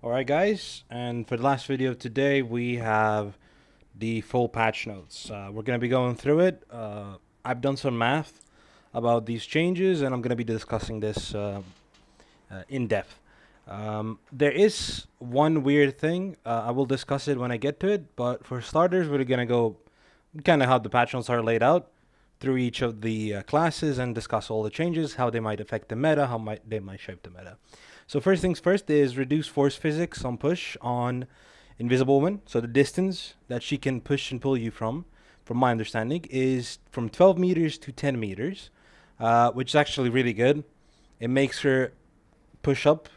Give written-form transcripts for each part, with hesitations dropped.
Alright guys, and for the last video today we have the full patch notes. We're going to be going through it. I've done some math about these changes and I'm going to be discussing this in depth. There is one weird thing. I will discuss it when I get to it, but for starters we're going to go kind of how the patch notes are laid out through each of the classes and discuss all the changes, how they might affect the meta, they might shape the meta. So first things first is reduce force physics on push on Invisible Woman. So the distance that she can push and pull you from my understanding, is from 12 meters to 10 meters, which is actually really good. It makes her push up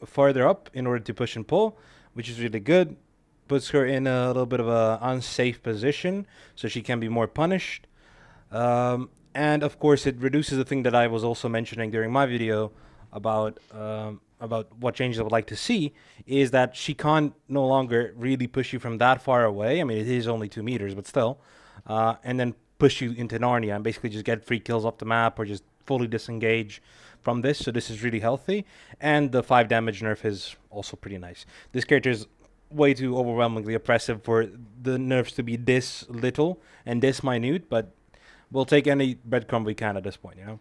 farther up in order to push and pull, which is really good. Puts her in a little bit of a unsafe position, so she can be more punished. And of course, it reduces the thing that I was also mentioning during my video about what changes I would like to see, is that she can't no longer really push you from that far away. I mean, it is only 2 meters, but still, and then push you into Narnia and basically just get free kills off the map or just fully disengage from this. So this is really healthy, and the 5 damage nerf is also pretty nice. This character is way too overwhelmingly oppressive for the nerfs to be this little and this minute, but we'll take any breadcrumb we can at this point, you know?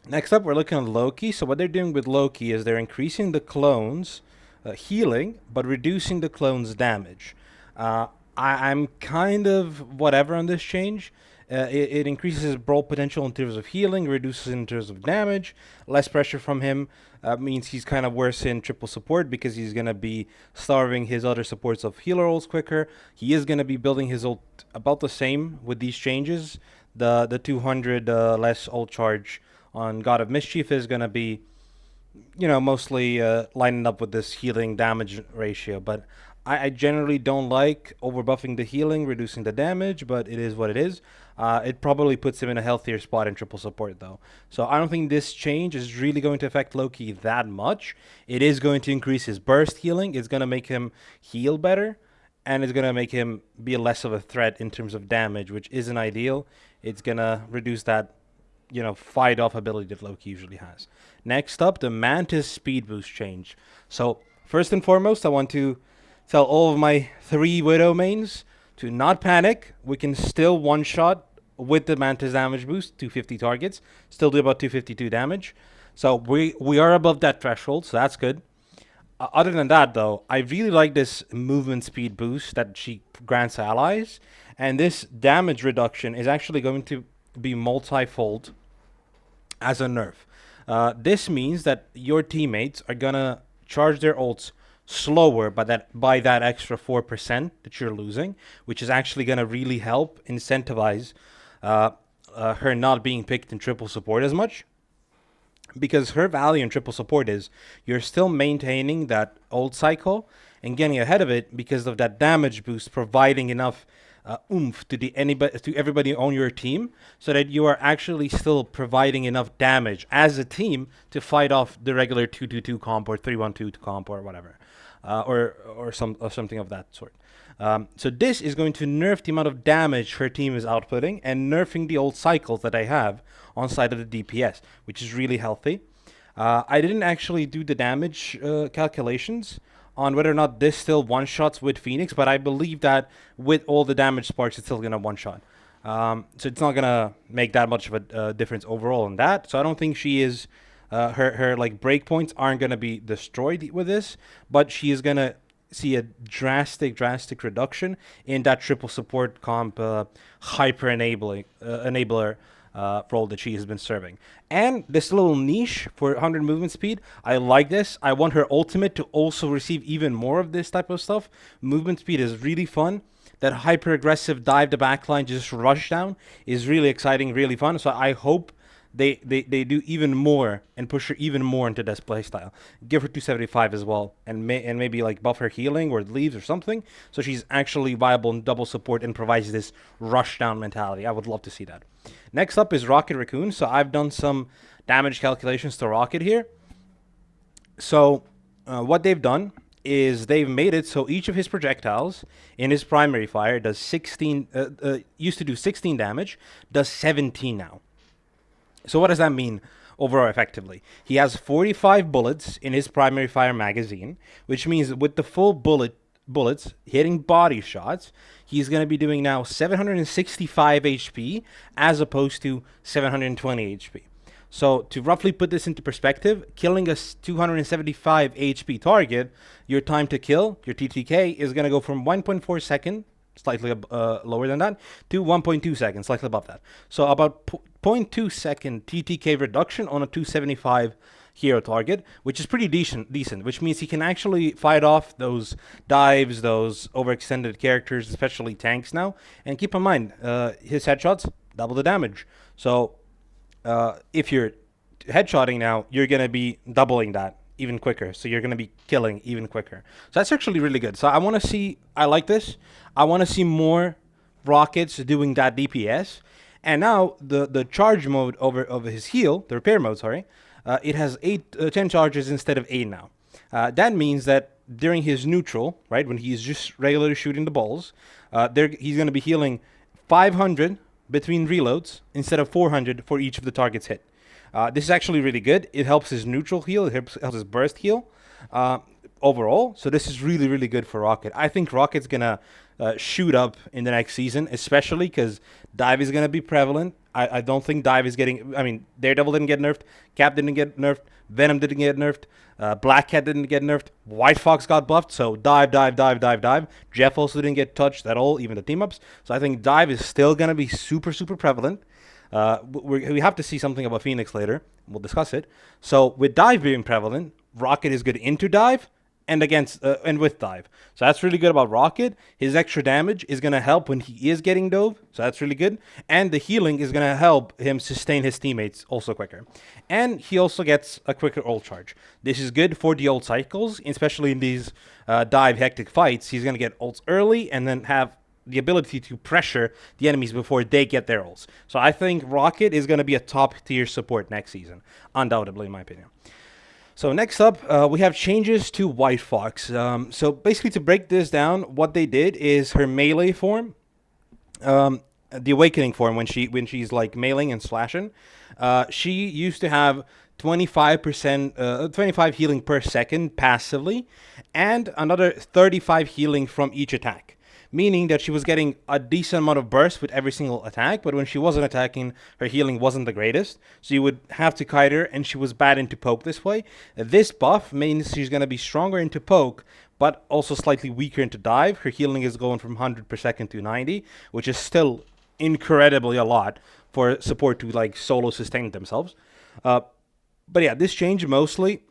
Next up, we're looking at Loki. So what they're doing with Loki is they're increasing the clones healing, but reducing the clones' damage. I'm kind of whatever on this change. It increases his brawl potential in terms of healing, reduces in terms of damage. Less pressure from him means he's kind of worse in triple support because he's going to be starving his other supports of healer ults quicker. He is going to be building his ult about the same with these changes. The 200 less ult charge on God of Mischief is going to be, mostly lining up with this healing damage ratio. But I generally don't like overbuffing the healing, reducing the damage, but it is what it is. It probably puts him in a healthier spot in triple support, though. So I don't think this change is really going to affect Loki that much. It is going to increase his burst healing. It's going to make him heal better, and it's going to make him be less of a threat in terms of damage, which isn't ideal. It's going to reduce that fight off ability that Loki usually has. Next up, the Mantis speed boost change. So, first and foremost, I want to tell all of my 3 Widow mains to not panic. We can still one shot with the Mantis damage boost, 250 targets, still do about 252 damage. So, we are above that threshold, so that's good. Other than that, though, I really like this movement speed boost that she grants allies, and this damage reduction is actually going to be multi-fold as a nerf. This means that your teammates are gonna charge their ults slower by that extra 4% that you're losing, which is actually gonna really help incentivize her not being picked in triple support as much. Because her value in triple support is you're still maintaining that ult cycle and getting ahead of it because of that damage boost, providing enough oomph to everybody on your team, so that you are actually still providing enough damage as a team to fight off the regular 2-2-2 comp or 3-1-2 comp or whatever, or something of that sort. So this is going to nerf the amount of damage her team is outputting and nerfing the old cycles that I have on side of the DPS, which is really healthy. I didn't actually do the damage calculations on whether or not this still one shots with Phoenix, but I believe that with all the damage sparks, it's still gonna one shot. So it's not gonna make that much of a difference overall in that. So I don't think she is. Her like breakpoints aren't gonna be destroyed with this, but she is gonna see a drastic reduction in that triple support comp hyper enabler role that she has been serving. And this little niche for 100 movement speed, I like this. I want her ultimate to also receive even more of this type of stuff. Movement speed is really fun. That hyper aggressive dive to backline, just rush down, is really exciting, really fun. So I hope they do even more and push her even more into this playstyle. Give her 275 as well, and maybe like buff her healing or leaves or something, so she's actually viable in double support and provides this rush down mentality. I would love to see that. Next up is Rocket Raccoon. So I've done some damage calculations to Rocket here. So what they've done is they've made it so each of his projectiles in his primary fire does 16. Used to do 16 damage, does 17 now. So what does that mean? overall effectively. He has 45 bullets in his primary fire magazine, which means with the full bullets hitting body shots, he's going to be doing now 765 HP as opposed to 720 HP. So to roughly put this into perspective, killing a 275 HP target, your time to kill, your TTK, is going to go from 1.4 second, slightly lower than that, to 1.2 seconds, slightly above that. So about 0.2 second TTK reduction on a 275 hero target, which is pretty decent, which means he can actually fight off those dives, those overextended characters, especially tanks now. And keep in mind, his headshots double the damage. So if you're headshotting now, you're going to be doubling that even quicker. So you're going to be killing even quicker. So that's actually really good. So I like this. I want to see more rockets doing that DPS. And now the charge mode over his heal, the repair mode, sorry, it has 10 charges instead of 8 now. That means that during his neutral, right, when he's just regularly shooting the balls, he's going to be healing 500 between reloads instead of 400 for each of the targets hit. This is actually really good. It helps his neutral heal. It helps his burst heal overall. So this is really, really good for Rocket. I think Rocket's going to shoot up in the next season, especially because dive is going to be prevalent. I don't think dive is getting... I mean, Daredevil didn't get nerfed. Cap didn't get nerfed. Venom didn't get nerfed. Black Cat didn't get nerfed. White Fox got buffed. So dive. Jeff also didn't get touched at all, even the team-ups. So I think dive is still going to be super, super prevalent. We have to see something about Phoenix later. We'll discuss it. So with dive being prevalent, Rocket is good into dive and with dive. So that's really good about Rocket. His extra damage is going to help when he is getting dove. So that's really good. And the healing is going to help him sustain his teammates also quicker. And he also gets a quicker ult charge. This is good for the ult cycles, especially in these dive hectic fights. He's going to get ults early and then have the ability to pressure the enemies before they get their ults. So I think Rocket is going to be a top tier support next season, undoubtedly in my opinion. So next up, we have changes to White Fox. So basically to break this down, what they did is her melee form, the Awakening form when she's like meleeing and slashing, she used to have 25%, 25 healing per second passively, and another 35 healing from each attack. Meaning that she was getting a decent amount of burst with every single attack, but when she wasn't attacking, her healing wasn't the greatest. So you would have to kite her, and she was bad into poke this way. This buff means she's going to be stronger into poke, but also slightly weaker into dive. Her healing is going from 100 per second to 90, which is still incredibly a lot for support to like solo sustain themselves. But yeah, this change mostly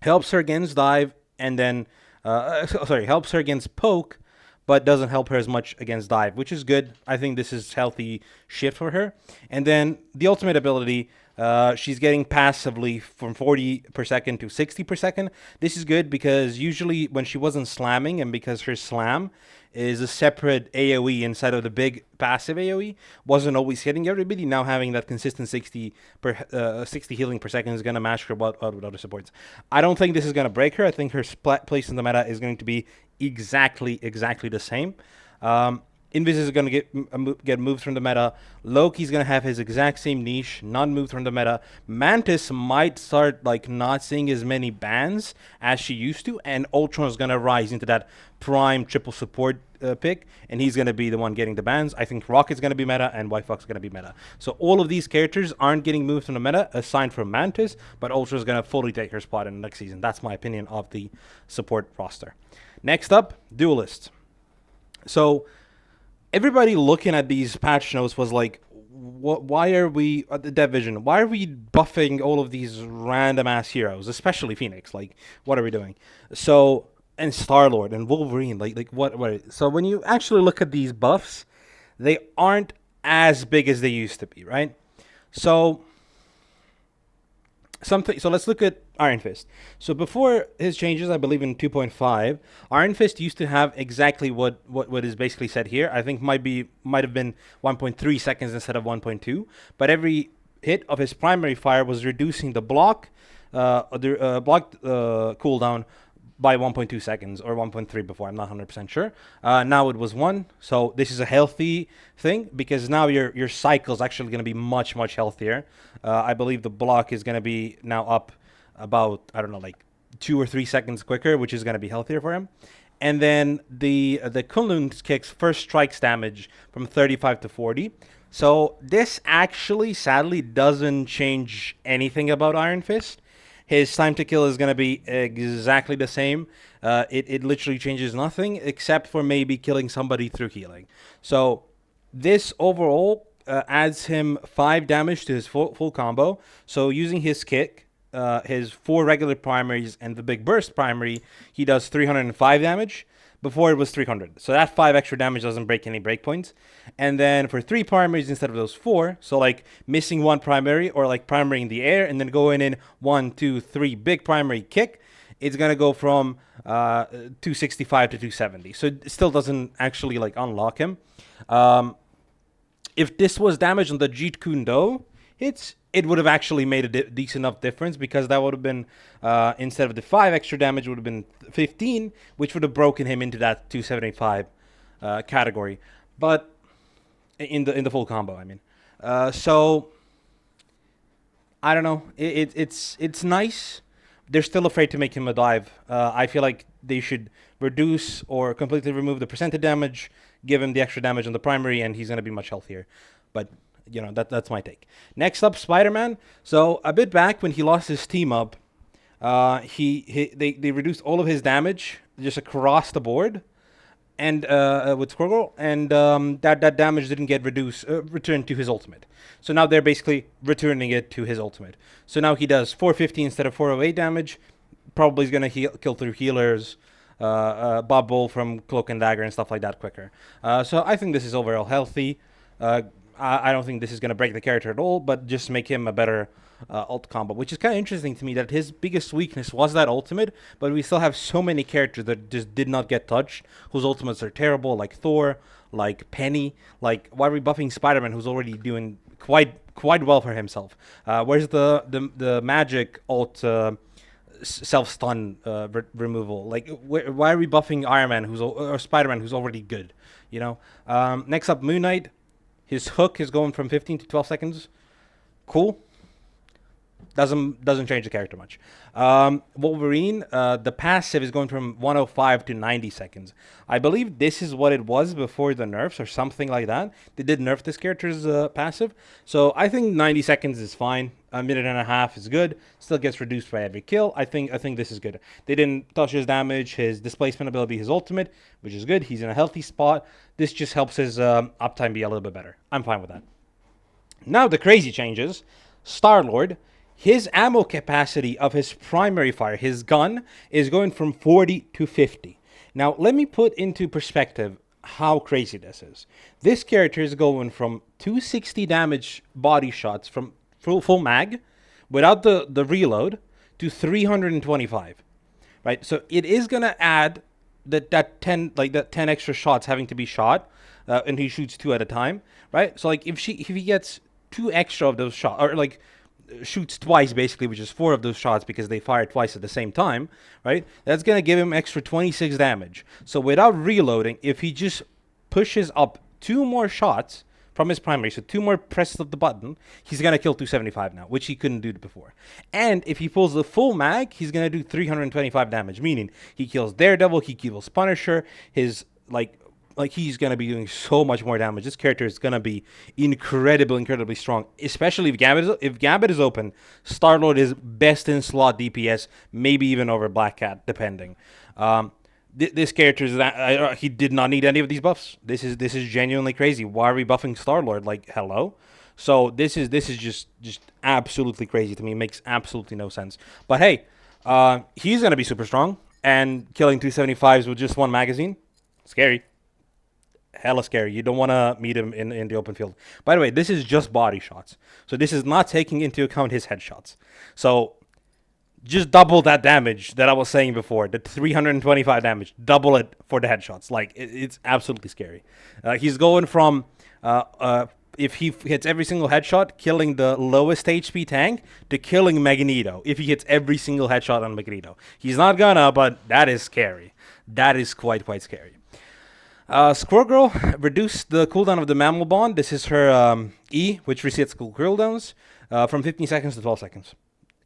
helps her against dive, and then helps her against poke, but doesn't help her as much against dive, which is good. I think this is healthy shift for her. And then the ultimate ability, she's getting passively from 40 per second to 60 per second. This is good because usually when she wasn't slamming, and because her slam is a separate AoE inside of the big passive AoE, wasn't always hitting everybody. Now having that consistent 60 healing per second is going to match her with other supports. I don't think this is going to break her. I think her place in the meta is going to be exactly the same. Invis is going to get moved from the meta. Loki's going to have his exact same niche, not moved from the meta. Mantis might start like not seeing as many bans as she used to, and Ultron is going to rise into that prime triple support pick, and he's going to be the one getting the bans. I think Rocket's going to be meta, and White Fox is going to be meta. So all of these characters aren't getting moved from the meta, aside from Mantis, but Ultron is going to fully take her spot in the next season. That's my opinion of the support roster. Next up, Duelist. So everybody looking at these patch notes was like, why are we at the division? Why are we buffing all of these random ass heroes, especially Phoenix? Like, what are we doing? So, and Star-Lord and Wolverine, like what? So when you actually look at these buffs, they aren't as big as they used to be, right? So let's look at Iron Fist. So before his changes, I believe in 2.5, Iron Fist used to have exactly what is basically said here. I think might have been 1.3 seconds instead of 1.2. But every hit of his primary fire was reducing the block cooldown by 1.2 seconds or 1.3 before. I'm not 100% sure. Now it was 1. So this is a healthy thing because now your cycle is actually going to be much, much healthier. I believe the block is going to be now up about, I don't know, like 2 or 3 seconds quicker, which is going to be healthier for him. And then the Kunlun kicks first strikes damage from 35 to 40. So this actually, sadly, doesn't change anything about Iron Fist. His time to kill is going to be exactly the same. It literally changes nothing except for maybe killing somebody through healing. So this overall adds him 5 damage to his full combo. So using his kick, his 4 regular primaries, and the big burst primary, he does 305 damage. Before it was 300. So that 5 extra damage doesn't break any breakpoints. And then for 3 primaries instead of those 4, so like missing 1 primary or like primary in the air and then going in 1, 2, 3 big primary kick, it's going to go from 265 to 270. So it still doesn't actually like unlock him. If this was damage on the Jeet Kune Do, it would have actually made a decent enough difference because that would have been, instead of the 5 extra damage, would have been 15, which would have broken him into that 275 category. But in the full combo, I mean. So I don't know. It's nice. They're still afraid to make him a dive. I feel like they should reduce or completely remove the percentage damage, give him the extra damage on the primary, and he's going to be much healthier. But you know, that's my take. Next up, Spider-Man. So a bit back when he lost his team up, they reduced all of his damage just across the board, and with Squirrel, and that damage didn't get returned to his ultimate. So now they're basically returning it to his ultimate. So now he does 450 instead of 408 damage. Probably is gonna kill through healers. Bob Bull from Cloak and Dagger and stuff like that quicker. So I think this is overall healthy. I don't think this is going to break the character at all, but just make him a better ult combo, which is kind of interesting to me that his biggest weakness was that ultimate, but we still have so many characters that just did not get touched, whose ultimates are terrible, like Thor, like Penny, like why are we buffing Spider-Man, who's already doing quite well for himself? Where's the magic ult self-stun removal? Like, why are we buffing Iron Man or Spider-Man, who's already good? You know. Next up, Moon Knight. His hook is going from 15 to 12 seconds. Cool. Doesn't change the character much. Wolverine, the passive is going from 105 to 90 seconds. I believe this is what it was before the nerfs or something like that. They did nerf this character's passive. So I think 90 seconds is fine. A minute and a half is good. Still gets reduced by every kill. I think this is good. They didn't touch his damage, his displacement ability, his ultimate, which is good. He's in a healthy spot. This just helps his uptime be a little bit better. I'm fine with that. Now the crazy changes. Star-Lord. His ammo capacity of his primary fire, his gun, is going from 40 to 50. Now, let me put into perspective how crazy this is. This character is going from 260 damage body shots from full mag, without the reload, to 325. Right? So it is going to add that 10 extra shots having to be shot, and he shoots 2 at a time. Right? So like if he gets 2 extra of those shots, or like shoots twice basically, which is 4 of those shots because they fire twice at the same time, right? That's going to give him extra 26 damage. So without reloading, if he just pushes up 2 more shots from his primary, so 2 more presses of the button, he's going to kill 275 now, which he couldn't do before. And if he pulls the full mag, he's going to do 325 damage, meaning he kills Daredevil, he kills Punisher, his like he's going to be doing so much more damage. This character is going to be incredibly strong, especially if Gambit is open. Star-Lord is best in slot DPS, maybe even over Black Cat, depending. This character is he did not need any of these buffs. This is genuinely crazy. Why are we buffing Star-Lord? Like, hello? So this is just absolutely crazy to me. It makes absolutely no sense. But hey, he's going to be super strong, and killing 275s with just 1 magazine, scary. Hella scary. You don't want to meet him in the open field. By the way, this is just body shots. So this is not taking into account his headshots. So just double that damage that I was saying before, the 325 damage. Double it for the headshots. Like, it's absolutely scary. He's going from if he hits every single headshot, killing the lowest HP tank, to killing Magneto if he hits every single headshot on Magneto. He's not gonna, but that is scary. That is quite scary. Squirrel Girl reduced the cooldown of the Mammal Bond. This is her E, which resets cooldowns from 15 seconds to 12 seconds.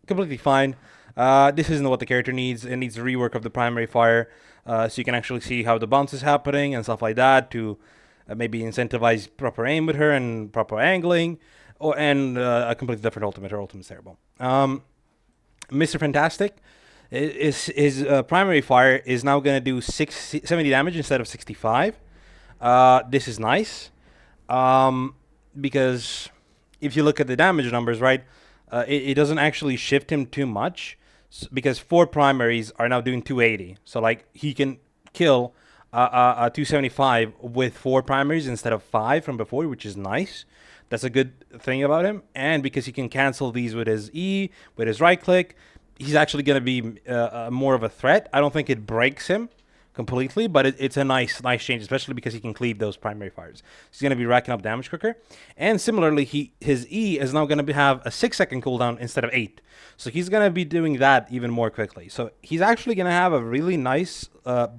Completely fine. This isn't what the character needs. It needs a rework of the primary fire, so you can actually see how the bounce is happening and stuff like that to maybe incentivize proper aim with her and proper angling, and a completely different ultimate. Her ultimate's terrible. Mr. Fantastic, his primary fire is now going to do 70 damage instead of 65. This is nice, because if you look at the damage numbers, right, it doesn't actually shift him too much, because 4 primaries are now doing 280. So like he can kill a 275 with 4 primaries instead of 5 from before, which is nice. That's a good thing about him. And because he can cancel these with his E, with his right click, he's actually going to be more of a threat. I don't think it breaks him completely, but it's a nice change, especially because he can cleave those primary fires. He's going to be racking up damage quicker. And similarly, his E is now going to have a 6-second cooldown instead of 8. So he's going to be doing that even more quickly. So he's actually going to have a really nice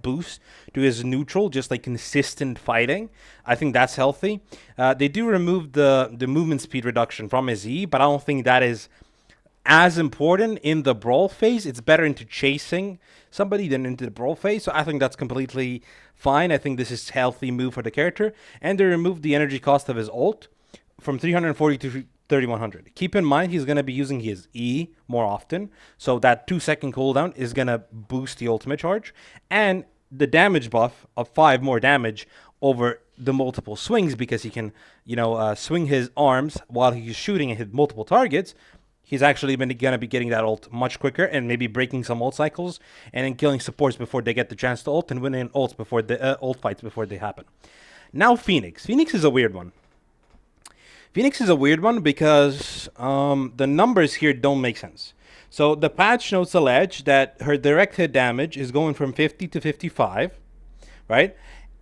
boost to his neutral, just like consistent fighting. I think that's healthy. They do remove the movement speed reduction from his E, but I don't think that is as important in the brawl phase. It's better into chasing somebody than into the brawl phase, so I think that's completely fine. I think this is a healthy move for the character. And they removed the energy cost of his ult from 340 to 3100. Keep in mind he's going to be using his E more often, so that 2-second cooldown is going to boost the ultimate charge, and the damage buff of 5 more damage over the multiple swings, because he can, swing his arms while he's shooting and hit multiple targets. He's actually going to be getting that ult much quicker, and maybe breaking some ult cycles and then killing supports before they get the chance to ult, and winning ults before the ult fights before they happen. Now Phoenix. Phoenix is a weird one. Phoenix is a weird one because the numbers here don't make sense. So the patch notes allege that her direct hit damage is going from 50 to 55, right?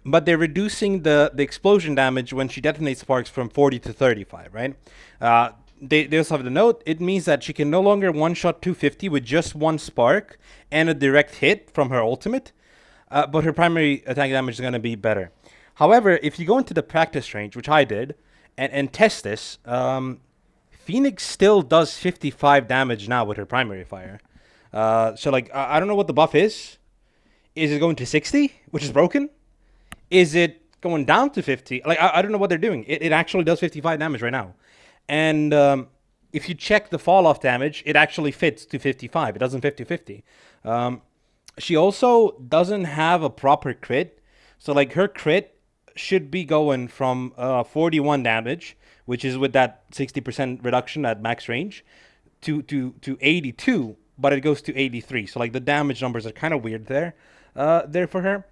But they're reducing the explosion damage when she detonates sparks from 40 to 35, right? They also have the note. It means that she can no longer one-shot 250 with just 1 spark and a direct hit from her ultimate, but her primary attack damage is going to be better. However, if you go into the practice range, which I did, and test this, Phoenix still does 55 damage now with her primary fire. So, like, I don't know what the buff is. Is it going to 60, which is broken? Is it going down to 50? Like, I don't know what they're doing. It actually does 55 damage right now. And if you check the fall-off damage, it actually fits to 55. It doesn't fit to 50. She also doesn't have a proper crit. So, like, her crit should be going from 41 damage, which is with that 60% reduction at max range, to 82, but it goes to 83. So, like, the damage numbers are kind of weird there for her.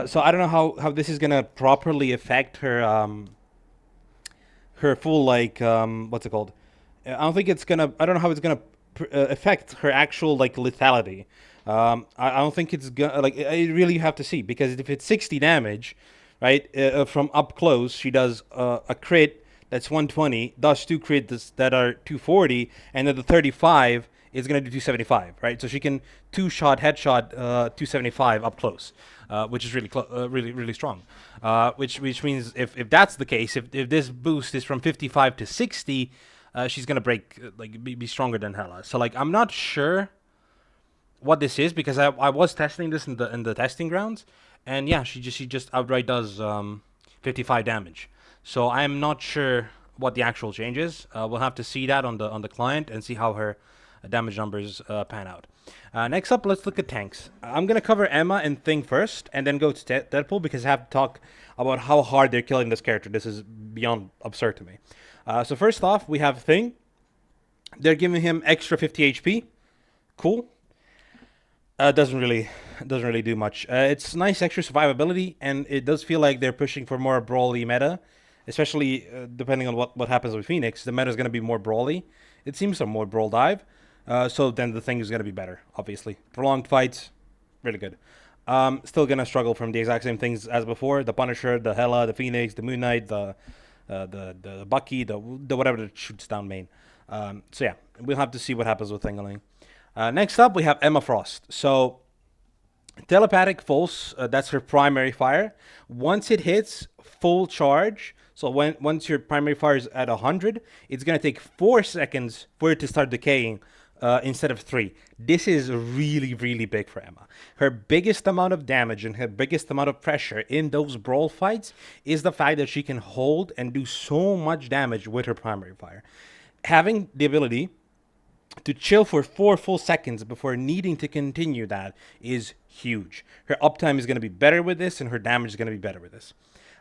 So, I don't know how this is going to properly affect her... her full, like, what's it called? I don't know how it's gonna affect her actual, like, lethality. I don't think it's gonna, like, I really have to see, because if it's 60 damage, right, from up close, she does a crit that's 120, does 2 crits that are 240, and then the 35 is going to do 275, right? So she can 2-shot, headshot 275 up close, which is really strong. Which means if that's the case, if this boost is from 55 to 60, she's going to break, be stronger than Hela. So, like, I'm not sure what this is, because I was testing this in the testing grounds, and yeah, she just outright does 55 damage. So I'm not sure what the actual change is. We'll have to see that on the client and see how her damage numbers pan out. Next up, let's look at tanks. I'm going to cover Emma and Thing first, and then go to Deadpool, because I have to talk about how hard they're killing this character. This is beyond absurd to me. So first off, we have Thing. They're giving him extra 50 HP. Cool. Doesn't really do much. It's nice extra survivability, and it does feel like they're pushing for more brawly meta, especially depending on what happens with Phoenix. The meta is going to be more brawly. It seems some more brawl dive. So then the Thing is going to be better, obviously. Prolonged fights, really good. Still going to struggle from the exact same things as before. The Punisher, the Hela, the Phoenix, the Moon Knight, the the Bucky, the whatever that shoots down main. So yeah, we'll have to see what happens with Thingling. Next up, we have Emma Frost. So telepathic pulse, that's her primary fire. Once it hits full charge, so once your primary fire is at 100, it's gonna take 4 seconds for it to start decaying. Instead of 3. This is really, really big for Emma. Her biggest amount of damage and her biggest amount of pressure in those brawl fights is the fact that she can hold and do so much damage with her primary fire. Having the ability to chill for 4 full seconds before needing to continue that is huge. Her uptime is going to be better with this, and her damage is going to be better with this.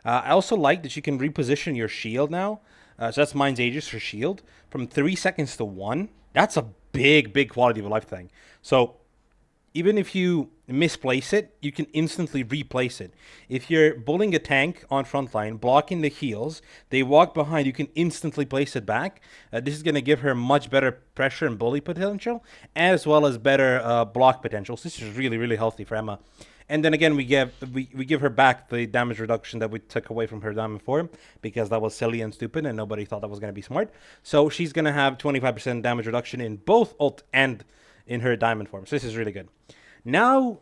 I also like that you can reposition your shield now. So that's Mind's Aegis for shield from 3 seconds to 1. That's a big quality of life thing. So even if you misplace it, you can instantly replace it. If you're bullying a tank on frontline, blocking the heals, they walk behind, you can instantly place it back. This is going to give her much better pressure and bully potential, as well as better block potential. So this is really, really healthy for Emma. And then again, we give her back the damage reduction that we took away from her diamond form, because that was silly and stupid and nobody thought that was going to be smart. So she's going to have 25% damage reduction in both ult and in her diamond form. So this is really good. Now,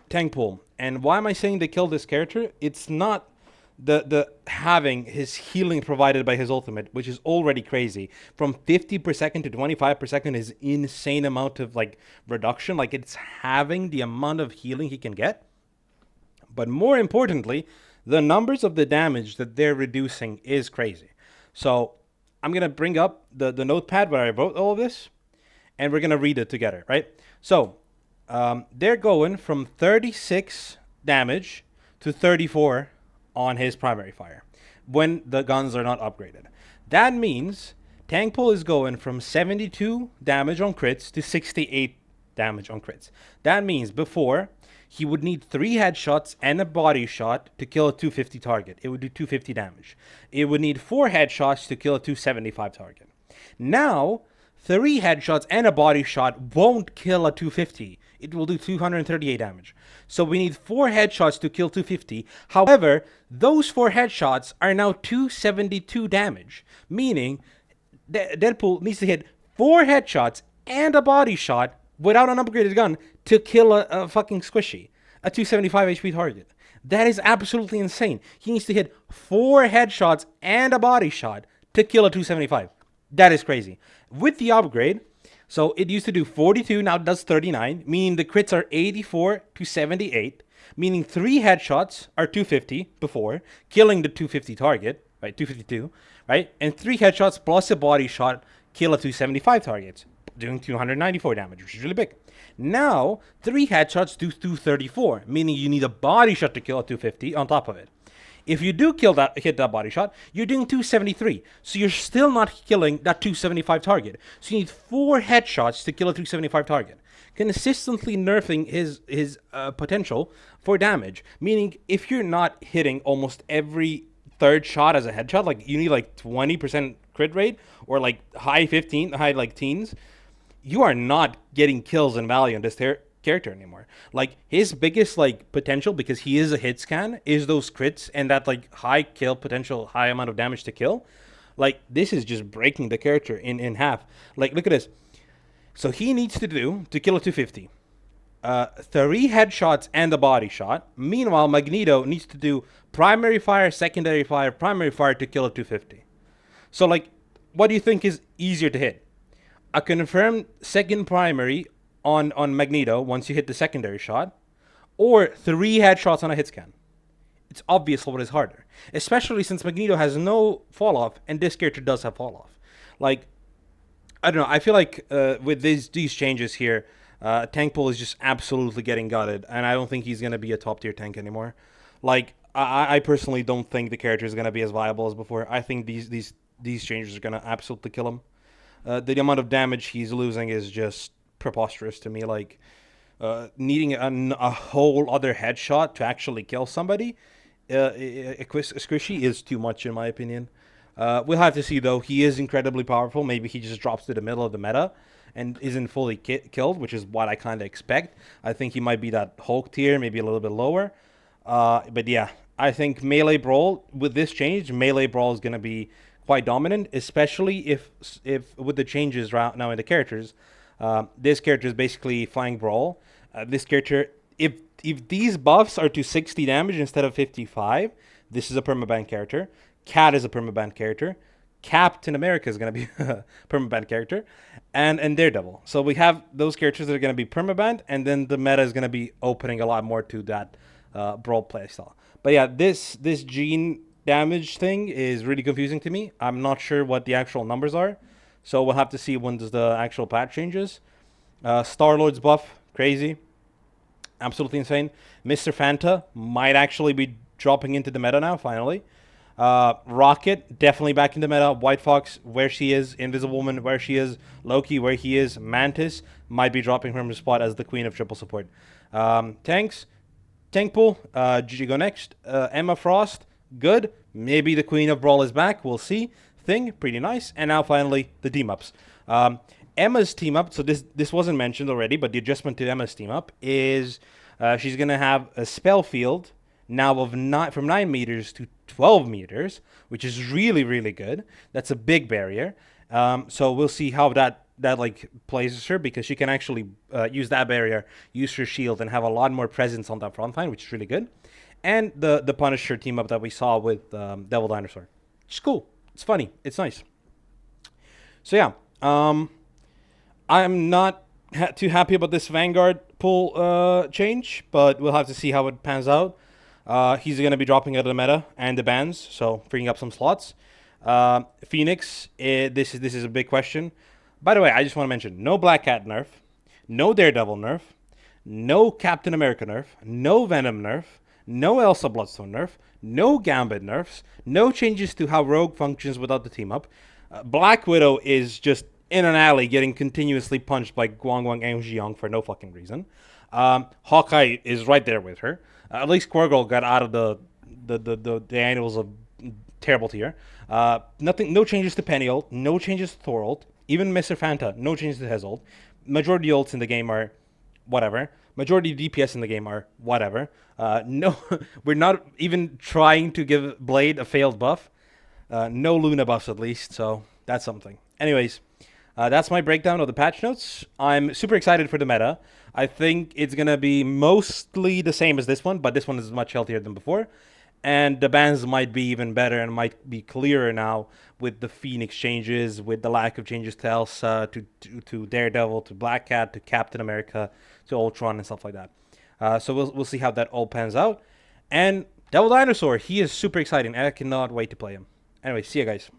tank pool. And why am I saying they killed this character? It's not the having his healing provided by his ultimate, which is already crazy. From 50 per second to 25 per second is insane amount of like reduction. Like, it's having the amount of healing he can get. But more importantly, the numbers of the damage that they're reducing is crazy. So I'm going to bring up the notepad where I wrote all of this, and we're going to read it together, right? So they're going from 36 damage to 34 on his primary fire when the guns are not upgraded. That means tank pull is going from 72 damage on crits to 68 damage on crits. That means before, he would need 3 headshots and a body shot to kill a 250 target. It would do 250 damage. It would need 4 headshots to kill a 275 target. Now, 3 headshots and a body shot won't kill a 250. It will do 238 damage. So we need 4 headshots to kill 250. However, those 4 headshots are now 272 damage. Meaning, Deadpool needs to hit 4 headshots and a body shot without an upgraded gun to kill a fucking squishy. A 275 HP target. That is absolutely insane. He needs to hit 4 headshots and a body shot to kill a 275. That is crazy. With the upgrade, so it used to do 42, now it does 39, meaning the crits are 84 to 78, meaning 3 headshots are 250 before, killing the 250 target, right, 252, right? And 3 headshots plus a body shot kill a 275 target, doing 294 damage, which is really big. Now, 3 headshots do 234, meaning you need a body shot to kill a 250 on top of it. If you do hit that body shot, you're doing 273. So you're still not killing that 275 target. So you need 4 headshots to kill a 275 target. Consistently nerfing his potential for damage. Meaning, if you're not hitting almost every third shot as a headshot, like you need like 20% crit rate or like high teens, you are not getting kills in value on this character anymore. Like, his biggest like potential, because he is a hit scan, is those crits and that like high kill potential, high amount of damage to kill. Like, this is just breaking the character in half. Like, look at this. So he needs to do to kill a 250 3 headshots and a body shot. Meanwhile, Magneto needs to do primary fire, secondary fire, primary fire to kill a 250. So like, what do you think is easier to hit? A confirmed second primary on Magneto once you hit the secondary shot, or 3 headshots on a hit scan? It's obvious what is harder, especially since Magneto has no fall off and this character does have fall off. Like, I don't know, I feel like with these changes here, tank pool is just absolutely getting gutted, and I don't think he's going to be a top tier tank anymore. Like, I personally don't think the character is going to be as viable as before. I think these changes are going to absolutely kill him. The amount of damage he's losing is just preposterous to me. Like, needing a whole other headshot to actually kill somebody, a squishy, is too much in my opinion. We'll have to see though. He is incredibly powerful. Maybe he just drops to the middle of the meta and isn't fully killed, which is what I kind of expect. I think he might be that Hulk tier, maybe a little bit lower. But yeah, I think Melee Brawl, with this change, Melee Brawl is going to be quite dominant, especially if with the changes right now in the characters. This character is basically Flying Brawl. This character, if these buffs are to 60 damage instead of 55, this is a permaban character. Cat is a permaban character. Captain America is going to be a permaban character, and Daredevil. So we have those characters that are going to be permaban, and then the meta is going to be opening a lot more to that Brawl playstyle. But yeah, this gene damage thing is really confusing to me. I'm not sure what the actual numbers are, so we'll have to see when does the actual patch changes. Star Lord's buff, crazy, absolutely insane. Mr. Fanta might actually be dropping into the meta now, finally. Rocket, definitely back in the meta. White Fox, where she is. Invisible Woman, where she is. Loki, where he is. Mantis might be dropping from her spot as the queen of triple support. Tanks, Tank Pool, Gigi go next. Emma Frost, good. Maybe the queen of Brawl is back. We'll see. Thing, pretty nice. And now finally, the team ups. Emma's team up, so this wasn't mentioned already, but the adjustment to Emma's team up is she's going to have a spell field now of from 9 meters to 12 meters, which is really, really good. That's a big barrier. So we'll see how that like plays her, because she can actually use that barrier, use her shield, and have a lot more presence on that front line, which is really good. And the Punisher team up that we saw with Devil Dinosaur. It's cool. It's funny. It's nice. So yeah, I'm not too happy about this Vanguard pull change, but we'll have to see how it pans out. He's going to be dropping out of the meta and the bans, so freeing up some slots. Phoenix, this is a big question. By the way, I just want to mention, no Black Cat nerf, no Daredevil nerf, no Captain America nerf, no Venom nerf, no Elsa Bloodstone nerf, no Gambit nerfs, no changes to how Rogue functions without the team up. Black Widow is just in an alley getting continuously punched by Guang Guang and Jiang for no fucking reason. Hawkeye is right there with her. At least Squirrel got out of the annuals of terrible tier. No changes to Penny ult, no changes to Thor ult, even Mr. Fanta, no changes to his ult. Majority ults in the game are whatever. Majority DPS in the game are whatever. No, we're not even trying to give Blade a failed buff. No Luna buffs at least, so that's something. Anyways, that's my breakdown of the patch notes. I'm super excited for the meta. I think it's going to be mostly the same as this one, but this one is much healthier than before. And the bans might be even better and might be clearer now with the Phoenix changes, with the lack of changes to Elsa, to Daredevil, to Black Cat, to Captain America, to Ultron and stuff like that. So we'll see how that all pans out. And Devil Dinosaur, he is super exciting. I cannot wait to play him. Anyway, see you guys.